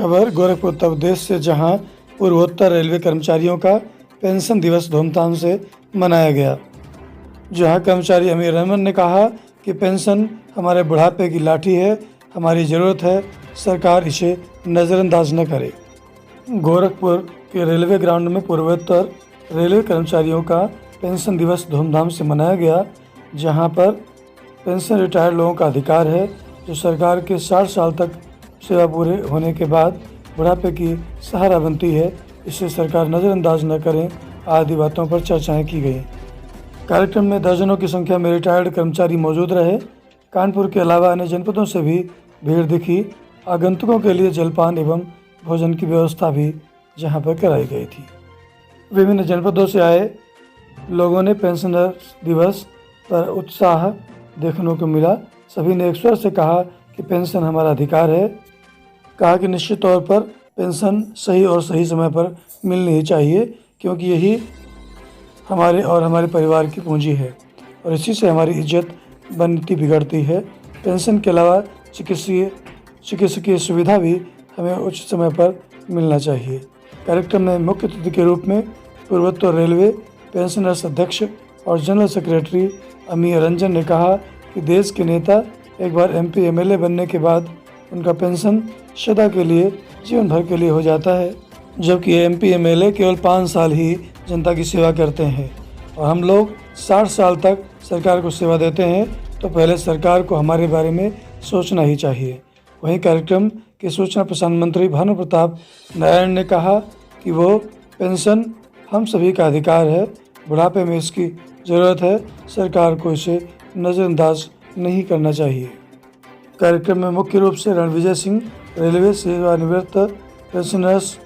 खबर गोरखपुर उत्तर प्रदेश से, जहां पूर्वोत्तर रेलवे कर्मचारियों का पेंशन दिवस धूमधाम से मनाया गया। जहां कर्मचारी अमीर रहमान ने कहा कि पेंशन हमारे बुढ़ापे की लाठी है, हमारी ज़रूरत है, सरकार इसे नज़रअंदाज न करे। गोरखपुर के रेलवे ग्राउंड में पूर्वोत्तर रेलवे कर्मचारियों का पेंशन दिवस धूमधाम से मनाया गया, जहां पर पेंशन रिटायर्ड लोगों का अधिकार है, जो सरकार के 60 साल तक सेवा पूरे होने के बाद बुढ़ापे की सहारा बनती है, इसे सरकार नज़रअंदाज न करें आदि बातों पर चर्चाएं की गई। कार्यक्रम में दर्जनों की संख्या में रिटायर्ड कर्मचारी मौजूद रहे। कानपुर के अलावा अन्य जनपदों से भी भीड़ दिखी। आगंतुकों के लिए जलपान एवं भोजन की व्यवस्था भी जहां पर कराई गई थी। विभिन्न जनपदों से आए लोगों ने पेंशनर्स दिवस पर उत्साह देखने को मिला। सभी ने एक स्वर से कहा कि पेंशन हमारा अधिकार है। कहा कि निश्चित तौर पर पेंशन सही और सही समय पर मिलनी ही चाहिए, क्योंकि यही हमारे और हमारे परिवार की पूंजी है और इसी से हमारी इज्जत बनती बिगड़ती है। पेंशन के अलावा चिकित्सकीय सुविधा भी हमें उचित समय पर मिलना चाहिए। कार्यक्रम में मुख्य अतिथि के रूप में पूर्वोत्तर रेलवे पेंशनर्स अध्यक्ष और जनरल सेक्रेटरी अमीर रंजन ने कहा कि देश के नेता एक बार MP MLA बनने के बाद उनका पेंशन सदा के लिए, जीवन भर के लिए हो जाता है, जबकि MP MLA केवल 5 साल ही जनता की सेवा करते हैं और हम लोग 60 साल तक सरकार को सेवा देते हैं, तो पहले सरकार को हमारे बारे में सोचना ही चाहिए। वहीं कार्यक्रम के सूचना प्रसारण मंत्री भानु प्रताप नारायण ने कहा कि वो पेंशन हम सभी का अधिकार है, बुढ़ापे में इसकी ज़रूरत है, सरकार को इसे नज़रअंदाज नहीं करना चाहिए। कार्यक्रम में मुख्य रूप से रणविजय सिंह, रेलवे सेवानिवृत्त पेंशनर्स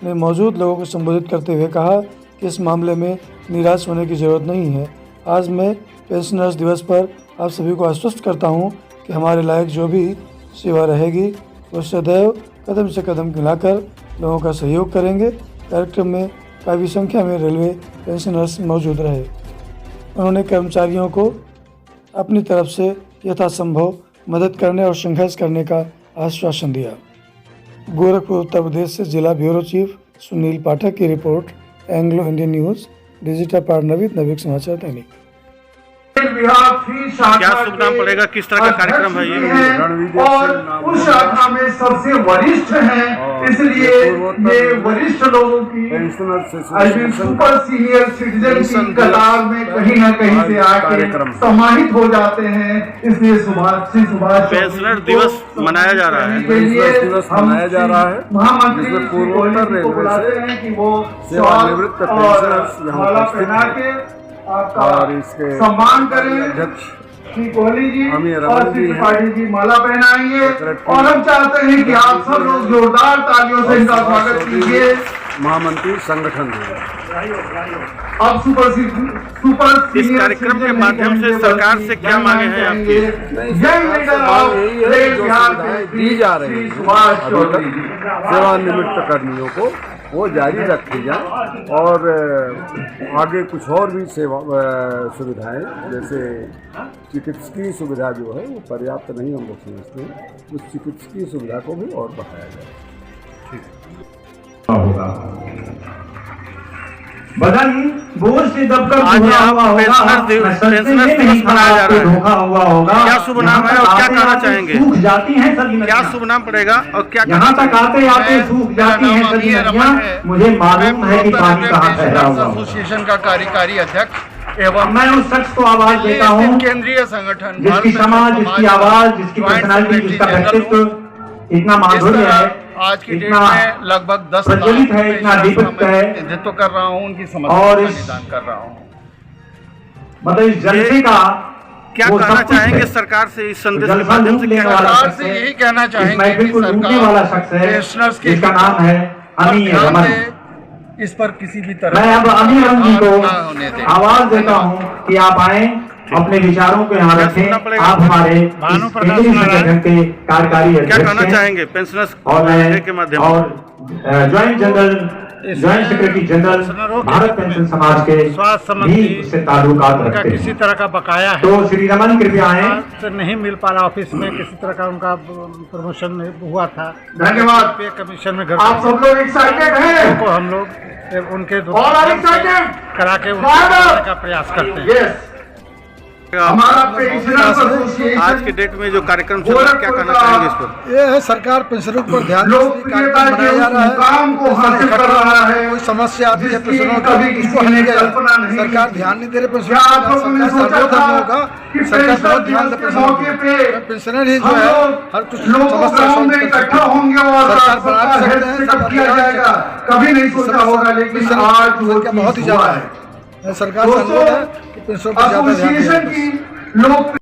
ने मौजूद लोगों को संबोधित करते हुए कहा कि इस मामले में निराश होने की ज़रूरत नहीं है। आज मैं पेंशनर्स दिवस पर आप सभी को आश्वस्त करता हूं कि हमारे लायक जो भी सेवा रहेगी वो सदैव कदम से कदम मिलाकर लोगों का सहयोग करेंगे। कार्यक्रम में काफ़ी संख्या में रेलवे पेंशनर्स मौजूद रहे। उन्होंने कर्मचारियों को अपनी तरफ से यथासंभव मदद करने और संघर्ष करने का आश्वासन दिया। गोरखपुर उत्तर प्रदेश से जिला ब्यूरो चीफ सुनील पाठक की रिपोर्ट। Anglo Indian news, digital part नवीन समाचार दैनिक। क्या शुभ नाम पड़ेगा, किस तरह का कार्यक्रम है ये? और उस शाखा में सबसे वरिष्ठ हैं, इसलिए ये वरिष्ठ लोगों की सुपर सीनियर सिटीजन की कतार में कहीं न कहीं से आके सम्मानित हो जाते हैं। इसलिए सुभाष पेंशनर दिवस मनाया जा रहा है। महामंत्री पूर्वोत्तर रेलवे बुलाते हैं कि वो सेवानिवृत्त पेंशनर्स माला पहना के आपका सम्मान करें। श्री कोहली जी और श्री त्रिपाठी जी माला पहनाएंगे और हम चाहते हैं कि आप सब लोग जोरदार तालियों से इनका स्वागत कीजिए। महामंत्री संगठन अब सुपर इस कार्यक्रम के माध्यम से सरकार से क्या मांगे हैं आपकी? दी जा रही है सेवानिवृत्त कर्मियों को, वो जारी रखी जाए और आगे कुछ और भी सेवा सुविधाएं, जैसे चिकित्सकीय सुविधा जो है वो पर्याप्त नहीं हम लोग समझते हैं, उस चिकित्सकीय सुविधा को भी और बढ़ाया जाए। बदन बोझ से दबकर आज यहाँ पेंशनर्स दिवस मनाया जा रहा है। क्या शुभ नाम है और क्या कहना चाहेंगे? सूख जाती हैं सभी क्या शुभ नाम पड़ेगा और क्या यहाँ तक आते आते सूख जाती हैं सभी नदियाँ। मुझे मालूम है कि पानी कहाँ ठहरा हुआ। एसोसिएशन का कार्यकारी अध्यक्ष एवं मैं उस शख्स को आवाज देता हूँ केंद्रीय संगठन जिसकी समाज, जिसकी आवाज, जिसकी पर्सनालिटी, जिसका व्यक्तित्व इतना माधुर्य है, आज की डेट में लगभग 10 प्रज्वलित है, इतना दीपक है, नेतृत्व कर रहा हूँ, उनकी समस्या का निदान कर रहा हूँ। मतलब इस जलसे का क्या कहना चाहेंगे सरकार से? इस संदेश के माध्यम से क्या सरकार से यही कहना चाहेंगे कि सरकार पेंशनर्स के जिसका नाम है अमीर रमन, इस पर किसी भी तरह मैं अब अमीर रमन जी को आवाज देता हूँ कि आप आए अपने विचारों को यहाँ रखें। आप हमारे केंद्रीय संगठन के कार्यकारी क्या कहना अध्यक्ष चाहेंगे पेंशनर्स और के माध्यम और joint secretary general Bharat pension समाज के स्वास्थ्य भी उससे ताल्लुकात रखते हैं। किसी तरह का बकाया है तो श्री रमन कृपया आए। से नहीं मिल पा रहा, ऑफिस में किसी तरह का उनका प्रमोशन हुआ था, धन्यवाद। पे कमीशन में घर आप सब लोग एक्साइटेड हैं को हम लोग उनके और एक्साइटेड करा के उनको बनाने का प्रयास करते हैं। यस हमारा पेंशनर्स एसोसिएशन आज के डेट में जो कार्यक्रम चल रहा है क्या कहना चाहेंगे इस पर? ये है सरकार पेंशनरों पर ध्यान लोकप्रियता के मुकाम को हासिल कर रहा है। कोई समस्या आती है पेंशनरों कभी की, किसी उसको ने हल किया कल्पना नहीं जाए। सरकार की। ध्यान नहीं दे रही पेंशनरों क्या पर। आप लोगों ने सरकार सोचा सर्वोधर्म था होगा, कि सरकार बहुत ध्यान दे पेंशन मौके पे पेंशनर ही जो हम है लोग हर कुछ लोगों समस्या गाँव सॉल्व में कर इकट्ठा सकते हैं। होंगे और सरकार बना सबका सकते हेल्थ हैं, चेकअप किया सरकार जाएगा। कभी नहीं सोचा होगा, लेकिन आज वो संख्या बहुत ही चीज हुआ ज्यादा है। है। सरकार का अनुरोध है कि पेंशनरों पर ज्यादा ध्यान एसोसिएशन दें। की लोक